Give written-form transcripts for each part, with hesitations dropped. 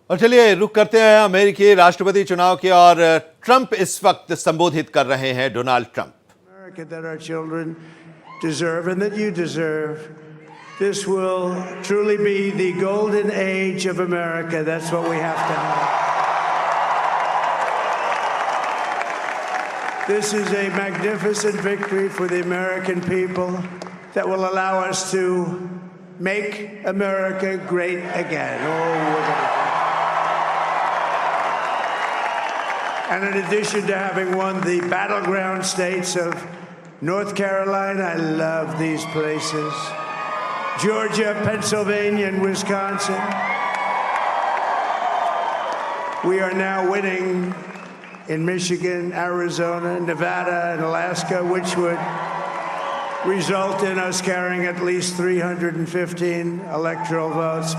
और चलिए रुक करते हैं अमेरिकी राष्ट्रपति चुनाव के और ट्रंप इस वक्त संबोधित कर रहे हैं Donald Trump. America that our children deserve and that you deserve. This will truly be the golden age of America. That's what we have to have. This is a magnificent victory for the American people that will allow us to make America great again. Oh, we're going to. And in addition to having won the battleground states of North Carolina, I love these places, Georgia, Pennsylvania, and Wisconsin, we are now winning in Michigan, Arizona, Nevada, and Alaska, which would result in us carrying at least 315 electoral votes.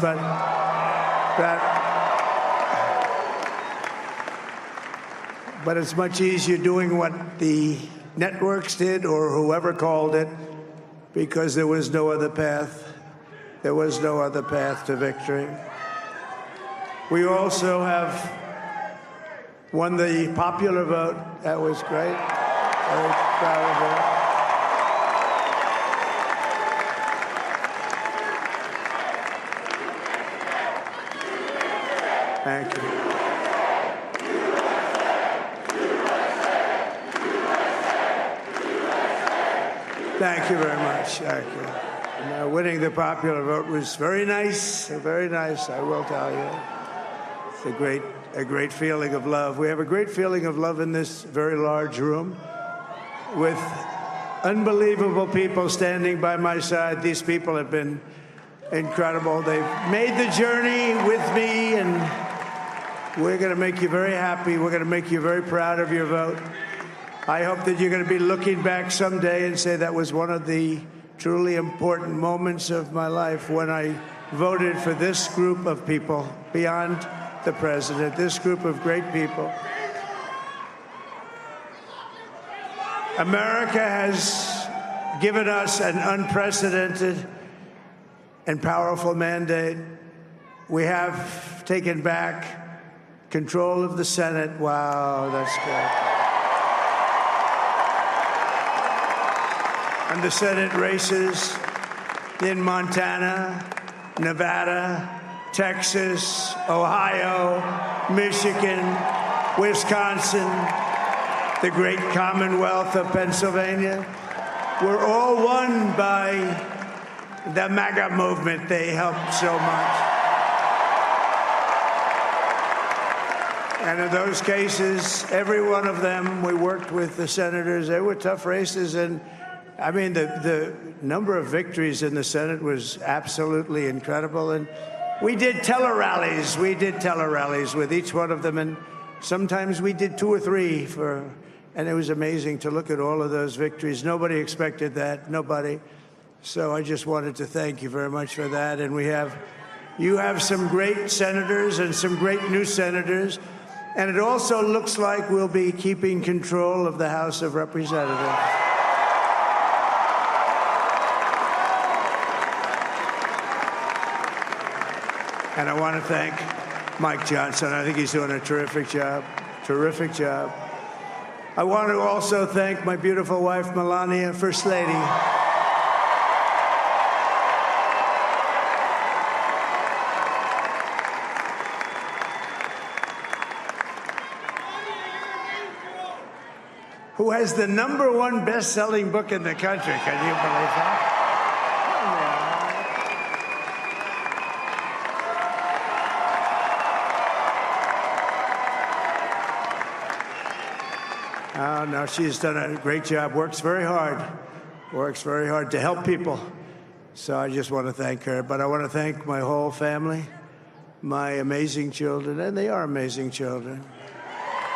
But it's much easier doing what the networks did or whoever called it, because there was no other path. There was no other path to victory. We also have won the popular vote. That was great. Very proud of that. Thank you. Thank you very much. Thank you. And, winning the popular vote was very nice, very nice, I will tell you. It's a great feeling of love. We have a great feeling of love in this very large room with unbelievable people standing by my side. These people have been incredible. They've made the journey with me, and we're going to make you very happy. We're going to make you very proud of your vote. I hope that you're going to be looking back someday and say that was one of the truly important moments of my life when I voted for this group of people beyond the president, this group of great people. America has given us an unprecedented and powerful mandate. We have taken back control of the Senate. Wow, that's good. And the Senate races in Montana, Nevada, Texas, Ohio, Michigan, Wisconsin, the great Commonwealth of Pennsylvania, were all won by the MAGA movement. They helped so much. And in those cases, every one of them, we worked with the senators. They were tough races, and I mean, the number of victories in the Senate was absolutely incredible. And we did tele-rallies. We did tele-rallies with each one of them. And sometimes we did 2 or 3 and it was amazing to look at all of those victories. Nobody expected that, nobody. So I just wanted to thank you very much for that. And you have some great senators and some great new senators. And it also looks like we'll be keeping control of the House of Representatives. And I want to thank Mike Johnson. I think he's doing a terrific job. Terrific job. I want to also thank my beautiful wife, Melania, First Lady. Who has the #1 best-selling book in the country. Can you believe that? Oh, no, she's done a great job, works very hard to help people. So I just want to thank her. But I want to thank my whole family, my amazing children, and they are amazing children.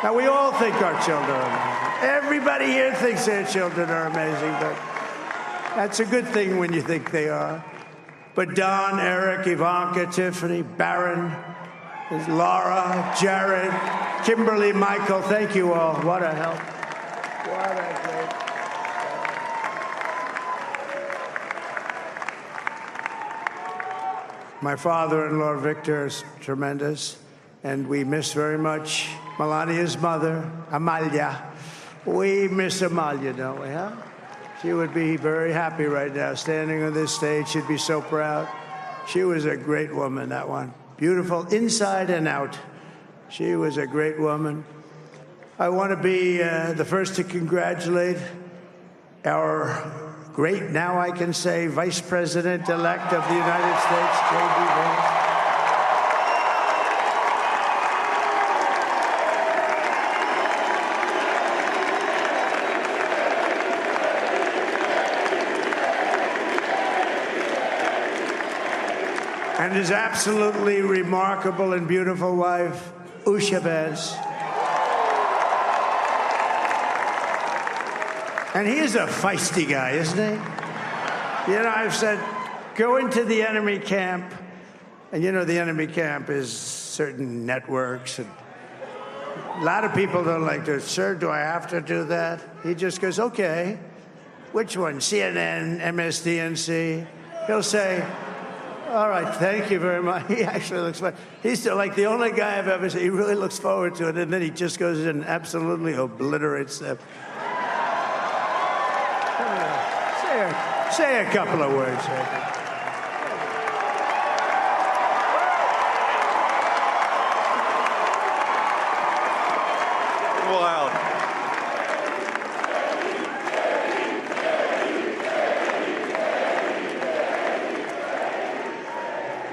Now, we all think our children are amazing. Everybody here thinks their children are amazing, but that's a good thing when you think they are. But Don, Eric, Ivanka, Tiffany, Barron, Laura, Jared, Kimberly, Michael, thank you all. What a help. What a great. My father-in-law, Victor, is tremendous. And we miss very much Melania's mother, Amalia. We miss Amalia, don't we, huh? She would be very happy right now, standing on this stage. She'd be so proud. She was a great woman, that one. Beautiful inside and out. She was a great woman. I want to be the first to congratulate our great, now I can say, Vice President-elect of the United States, J.D. Vance. And his absolutely remarkable and beautiful wife, Usha Vance. And he is a feisty guy, isn't he? You know, I've said, go into the enemy camp. And you know, the enemy camp is certain networks. And a lot of people don't like to, sir, do I have to do that? He just goes, okay. Which one? CNN, MSDNC? He'll say, all right, thank you very much. He actually looks fun. He's like the only guy I've ever seen. He really looks forward to it, and then he just goes in and absolutely obliterates them. Say a couple of words. Wow.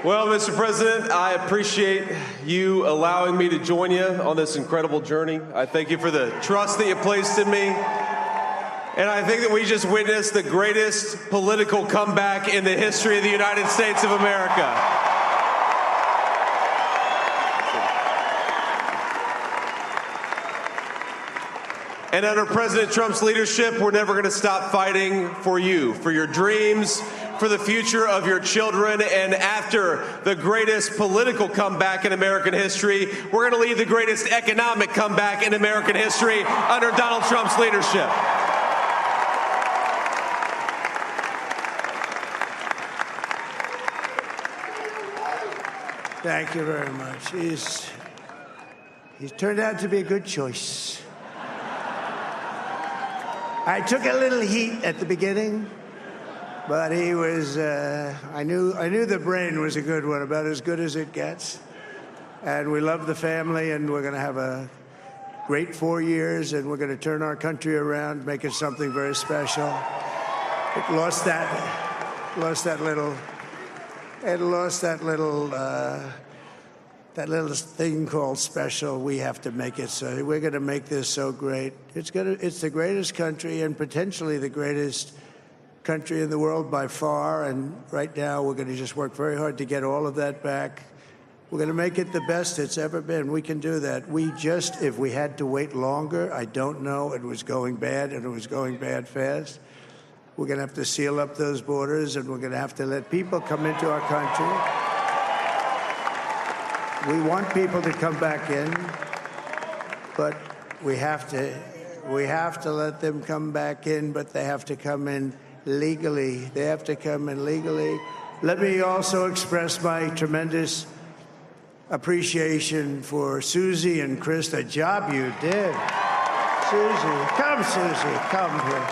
Well, Mr. President, I appreciate you allowing me to join you on this incredible journey. I thank you for the trust that you placed in me. And I think that we just witnessed the greatest political comeback in the history of the United States of America. And under President Trump's leadership, we're never going to stop fighting for you, for your dreams, for the future of your children. And after the greatest political comeback in American history, we're going to lead the greatest economic comeback in American history under Donald Trump's leadership. Thank you very much. He's turned out to be a good choice. I took a little heat at the beginning, but he was, I knew the brain was a good one, about as good as it gets. And we love the family, and we're going to have a great 4 years, and we're going to turn our country around, make it something very special. It lost that little thing called special. We have to make it so. We're going to make this so great. It's the greatest country and potentially the greatest country in the world by far. And right now, we're going to just work very hard to get all of that back. We're going to make it the best it's ever been. We can do that. If we had to wait longer, I don't know. It was going bad, and it was going bad fast. We're going to have to seal up those borders, and we're going to have to let people come into our country. We want people to come back in, but we have to let them come back in, but they have to come in legally. They have to come in legally. Let me also express my tremendous appreciation for Susie and Chris, the job you did. Susie, come here.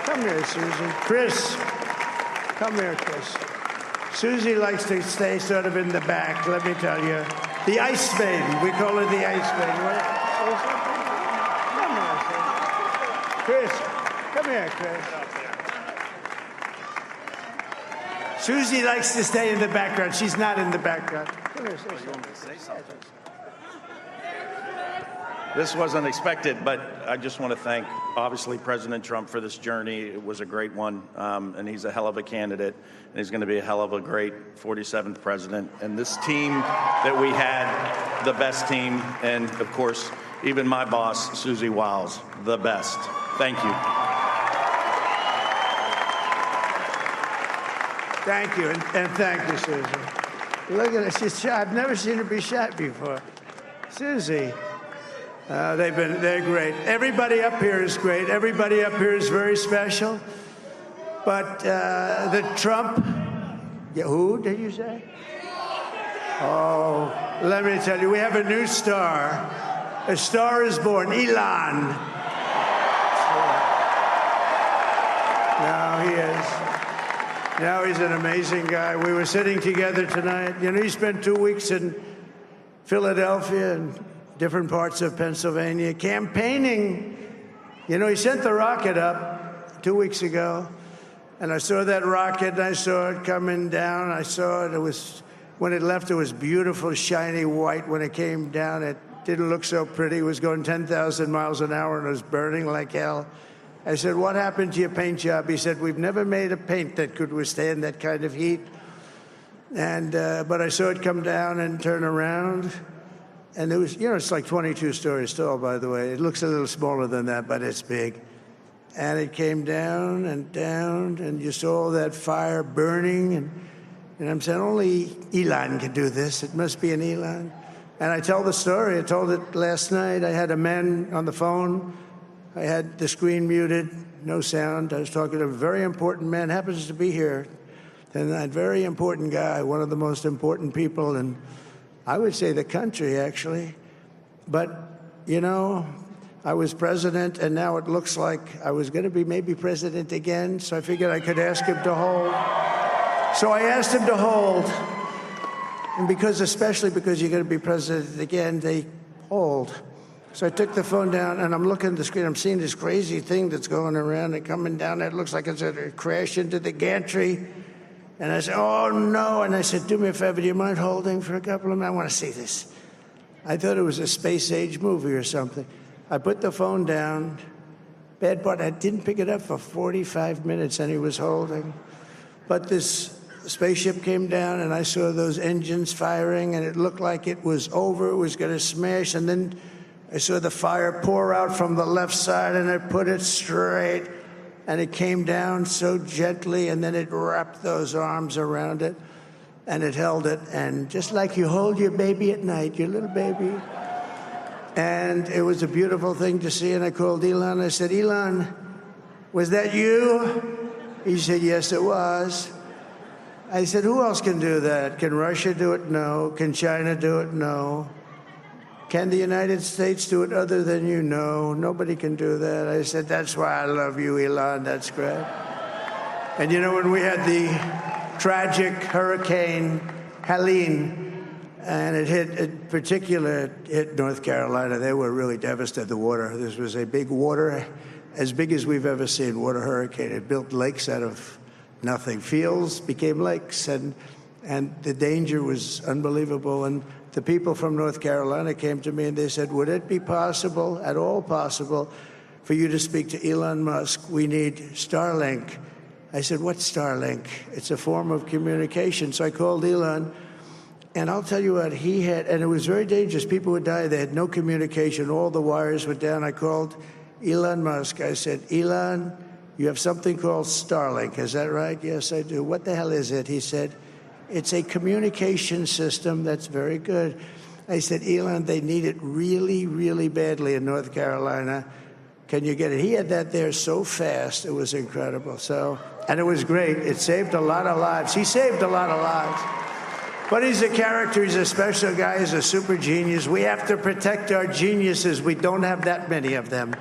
Come here, Susie. Chris, come here, Chris. Susie likes to stay sort of in the back, let me tell you. The Ice Maiden. We call her the Ice Maiden. Come here, Chris. Come here, Chris. Susie likes to stay in the background. She's not in the background. Come here, Susie. This wasn't expected, but I just want to thank, obviously, President Trump for this journey. It was a great one, and he's a hell of a candidate, and he's going to be a hell of a great 47th president. And this team that we had, the best team, and, of course, even my boss, Susie Wiles, the best. Thank you. Thank you, and thank you, Susie. Look at her. She's shy. I've never seen her be shy before. Susie. They're great. Everybody up here is great. Everybody up here is very special. But the Trump, who did you say? Oh, let me tell you, we have a new star. A star is born, Elon. Now he is. Now he's an amazing guy. We were sitting together tonight. You know, he spent 2 weeks in Philadelphia and different parts of Pennsylvania campaigning. You know, he sent the rocket up 2 weeks ago, and I saw that rocket, and I saw it coming down. I saw it. It was, when it left, it was beautiful, shiny white. When it came down, it didn't look so pretty. It was going 10,000 miles an hour, and it was burning like hell. I said, what happened to your paint job? He said, we've never made a paint that could withstand that kind of heat. And but I saw it come down and turn around. And it was, you know, it's like 22 stories tall, by the way. It looks a little smaller than that, but it's big. And it came down, and you saw all that fire burning. And I'm saying, only Elon can do this. It must be an Elon. And I tell the story. I told it last night. I had a man on the phone. I had the screen muted, no sound. I was talking to a very important man, happens to be here. And that very important guy, one of the most important people in, I would say, the country, actually. But, you know, I was president, and now it looks like I was going to be maybe president again, so I figured I could ask him to hold. So I asked him to hold. And because, especially because you're going to be president again, they hold. So I took the phone down, and I'm looking at the screen. I'm seeing this crazy thing that's going around and coming down. It looks like it's going to crash into the gantry. And I said, oh, no. And I said, do me a favor, do you mind holding for a couple of minutes? I want to see this. I thought it was a space-age movie or something. I put the phone down. Bad part, I didn't pick it up for 45 minutes, and he was holding. But this spaceship came down, and I saw those engines firing, and it looked like it was over. It was going to smash, and then I saw the fire pour out from the left side, and I put it straight, and it came down so gently, and then it wrapped those arms around it, and it held it, and just like you hold your baby at night, your little baby. And it was a beautiful thing to see, and I called Elon. I said, Elon, was that you? He said, yes, it was. I said, who else can do that? Can Russia do it? No. Can China do it? No. Can the United States do it other than you? No, nobody can do that. I said, that's why I love you, Elon. That's great. And you know, when we had the tragic Hurricane Helene, and it hit North Carolina, they were really devastated, the water. This was a big water, as big as we've ever seen, water hurricane. It built lakes out of nothing. Fields became lakes, and the danger was unbelievable. And the people from North Carolina came to me and they said, would it be possible, at all possible, for you to speak to Elon Musk? We need Starlink. I said, what's Starlink? It's a form of communication. So I called Elon, and I'll tell you what, he had, and it was very dangerous. People would die. They had no communication. All the wires were down. I called Elon Musk. I said, Elon, you have something called Starlink. Is that right? Yes, I do. What the hell is it? He said, it's a communication system that's very good. I said, Elon, they need it really, really badly in North Carolina. Can you get it? He had that there so fast. It was incredible. So, and it was great. It saved a lot of lives. He saved a lot of lives. But he's a character. He's a special guy. He's a super genius. We have to protect our geniuses. We don't have that many of them.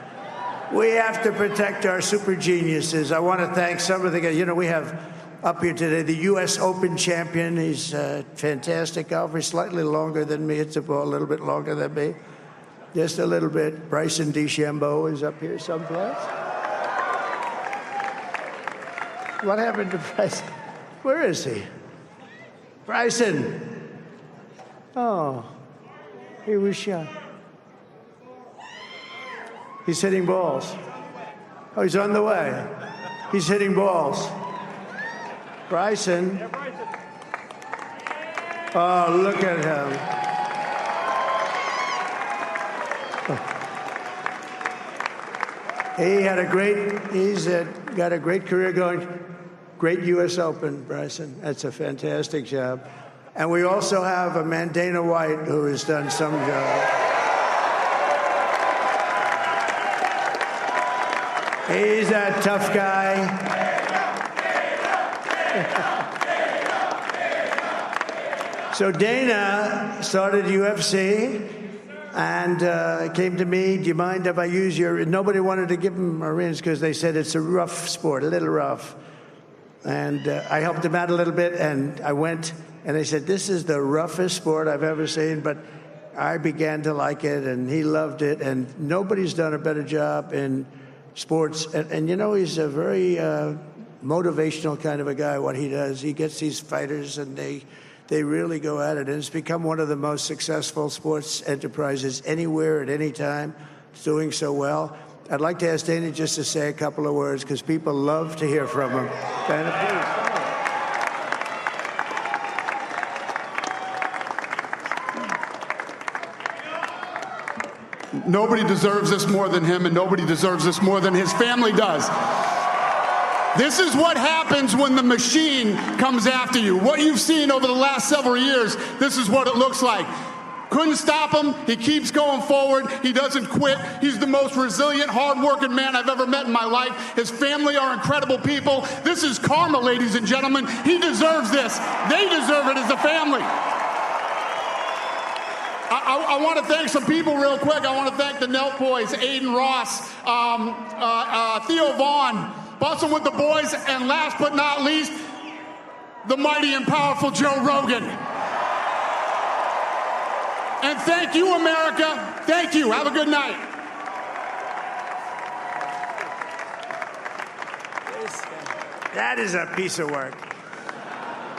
We have to protect our super geniuses. I want to thank some of the guys. You know, we have up here today the U.S. Open champion. He's a fantastic golfer, slightly longer than me. It's a little bit longer than me, just a little bit. Bryson DeChambeau is up here someplace. What happened to Bryson? Where is he? Bryson. Oh, he was shot. He's hitting balls. Oh, he's on the way. He's hitting balls. Bryson. Oh, look at him. He's got a great career going. Great U.S. Open, Bryson. That's a fantastic job. And we also have a man, Dana White, who has done some job. He's a tough guy. So Dana started UFC and came to me, do you mind if I use your... Nobody wanted to give him a ring because they said it's a rough sport, a little rough. And I helped him out a little bit, and I went, and they said, this is the roughest sport I've ever seen, but I began to like it, and he loved it, and nobody's done a better job in sports. And you know, he's a very motivational kind of a guy, what he does. He gets these fighters, and they really go at it, and it's become one of the most successful sports enterprises anywhere at any time. It's doing so well. I'd like to ask Dana just to say a couple of words, because people love to hear from him. Dana, please. Nobody deserves this more than him, and nobody deserves this more than his family does. This is what happens when the machine comes after you. What you've seen over the last several years, this is what it looks like. Couldn't stop him. He keeps going forward. He doesn't quit. He's the most resilient, hard-working man I've ever met in my life. His family are incredible people. This is karma, ladies and gentlemen. He deserves this. They deserve it as a family. I want to thank some people real quick. I want to thank the Nelk boys, Aiden Ross, Theo Vaughn, busting with the boys, and last but not least, the mighty and powerful Joe Rogan. And thank you, America. Thank you. Have a good night. That is a piece of work.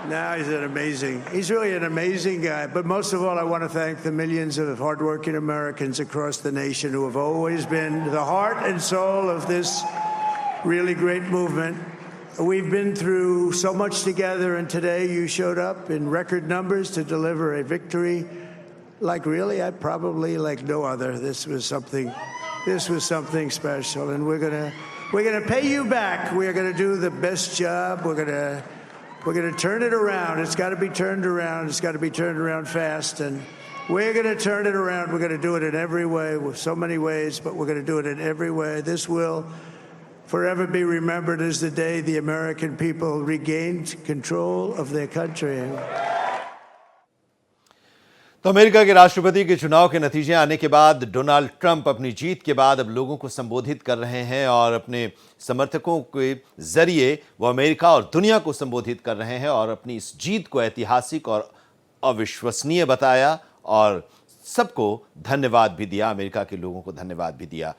No, he's really an amazing guy. But most of all, I want to thank the millions of hardworking Americans across the nation who have always been the heart and soul of this really great movement. We've been through so much together, and today you showed up in record numbers to deliver a victory like like no other. This was something special, and we're gonna pay you back. We're gonna do the best job. We're gonna turn it around. It's got to be turned around. It's got to be turned around fast, and we're gonna turn it around. We're gonna do it in every way, with so many ways, but we're gonna do it in every way. This will forever be remembered as the day the American people regained control of their country. तो America के राष्ट्रपति के चुनाव के नतीजे आने के बाद डोनाल्ड ट्रंप अपनी जीत के बाद अब लोगों को संबोधित कर रहे हैं और अपने समर्थकों के जरिए वो अमेरिका और दुनिया को संबोधित कर रहे हैं और अपनी इस जीत को ऐतिहासिक और अविश्वसनीय बताया और सबको धन्यवाद भी दिया, अमेरिका के लोगों को धन्यवाद भी दिया।